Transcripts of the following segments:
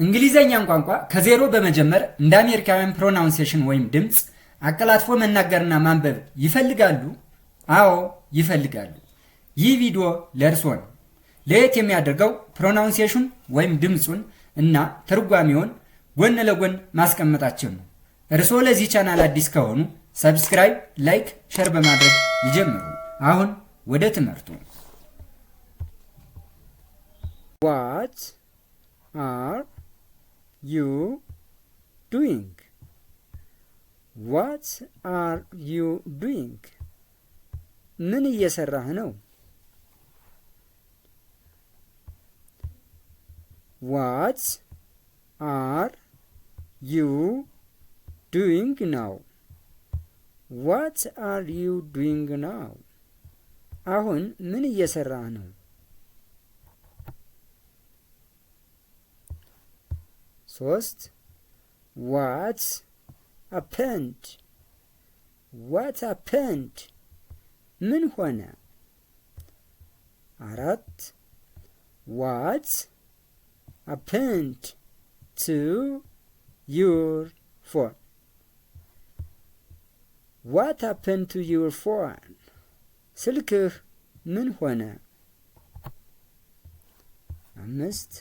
እንግሊዘኛን ቋንቋ ከዜሮ በመጀመር እንደ አሜሪካውያን ፕሮናውንሴሽን ወይም ድምፅ አቀላጥፎ መናገርና ማንበብ ይፈልጋሉ? አዎ ይፈልጋሉ። ይህ ቪዲዮ ለእርስዎ ነው። ለየት የሚያደርገው ፕሮናውንሴሽን ወይም ድምፁን እና ትርጓሜውን ጎን ለጎን ማስቀመጣቸው ነው። እርስዎ ለዚህ ቻናል አዲስ ከሆኑ ሰብስክራይብ፣ ላይክ፣ ሸር በማድረግ ይጀምሩ። አሁን ወደ ትምህርቱ። What are you doing? What are you doing? ምን እየሰራህ ነው? What are you doing now? What are you doing now? አሁን ምን እየሰራህ ነው? ሶስት What happened? What happened? ምን ሆነ? አራት What happened to your phone? What happened to your phone? ስልክህ ምን ሆነ? አምስት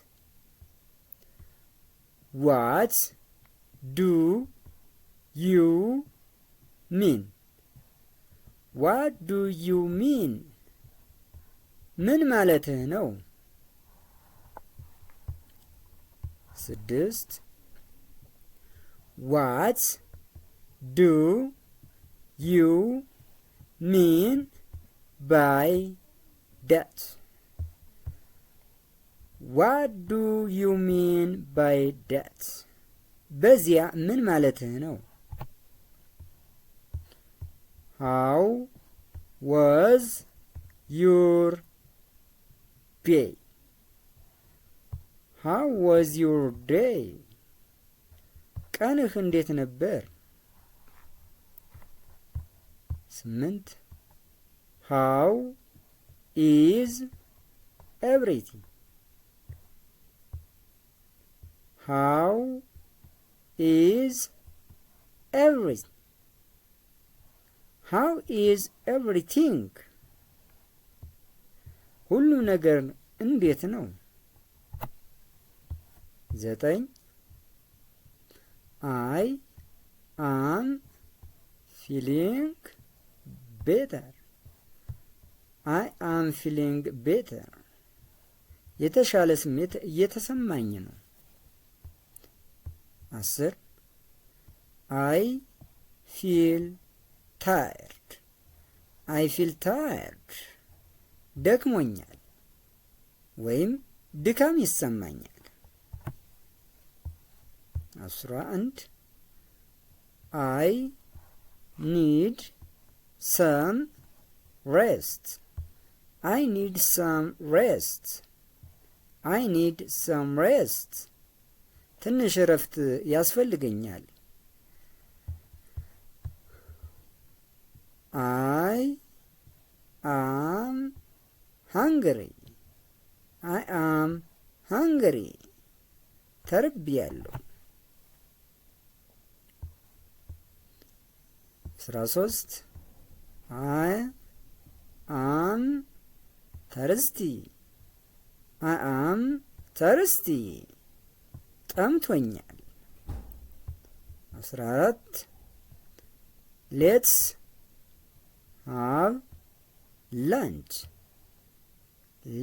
What do you mean? What do you mean? ምን ማለትህ ነው? ስድስት What do you mean by that? What do you mean by that? በዚያ ምን ማለትህ ነው? How was your day? How was your day? ቀንህ እንዴት ነበር? ስምንት How is everything? How is everything? How is everything? ሁሉ ነገር እንዴት ነው? ዘጠኝ I am feeling better. I am feeling better. የተሻለ ስሜት እየተሰማኝ ነው። አስር I feel tired. I feel tired. ደክሞኛል ወይም ድካም ይሰማኛል። አስራ አንድ I need some rest. I need some rest. I need some rest. ትንሽ እረፍት ያስፈልገኛል። I am hungry. I am hungry. ተርቤያለሁ። አስራ ሶስት I am thirsty. I am thirsty. ጠምቶኛል። አስራ አራት Let's have lunch.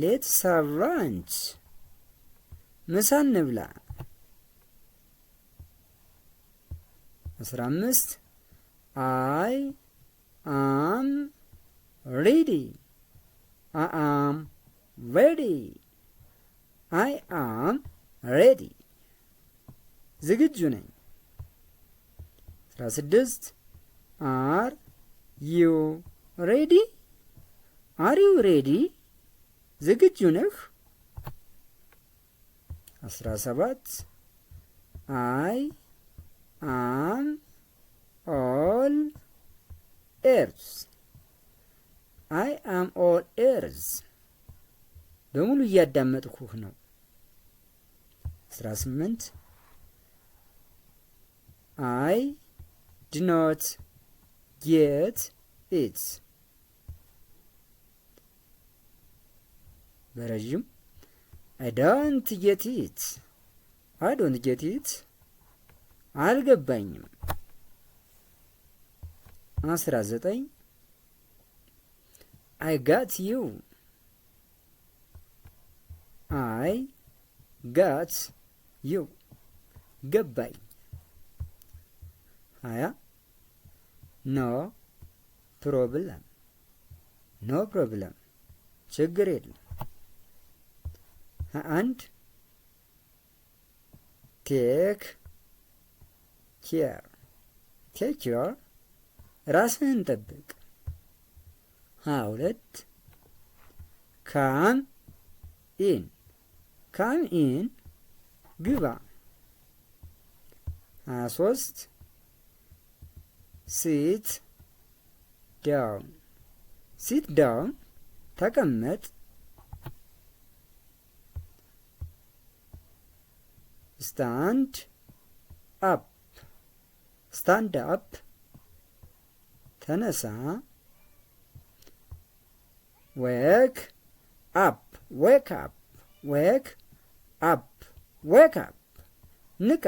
Let's have lunch. ምሳ እንብላ። አስራ አምስት I am ready. I am ready. I am ready. ዝግጁ ነኝ። አስራ ስድስት Are you ready? Are you ready? ዝግጁ ነህ? አስራ ሰባት I am all ears. I am all ears. በሙሉ እያዳመጥኩህ ነው። 18 I do not get it በረዥም I don't get it I don't get it አልገባኝም 19 I got you I got you ገባኝ 20 no problem no problem ችግር የለም 21 take care ራስህን ጠብቅ 22 come in ግባ 23 sit down ተቀመጥ stand up ተነሳ wake up ንቃ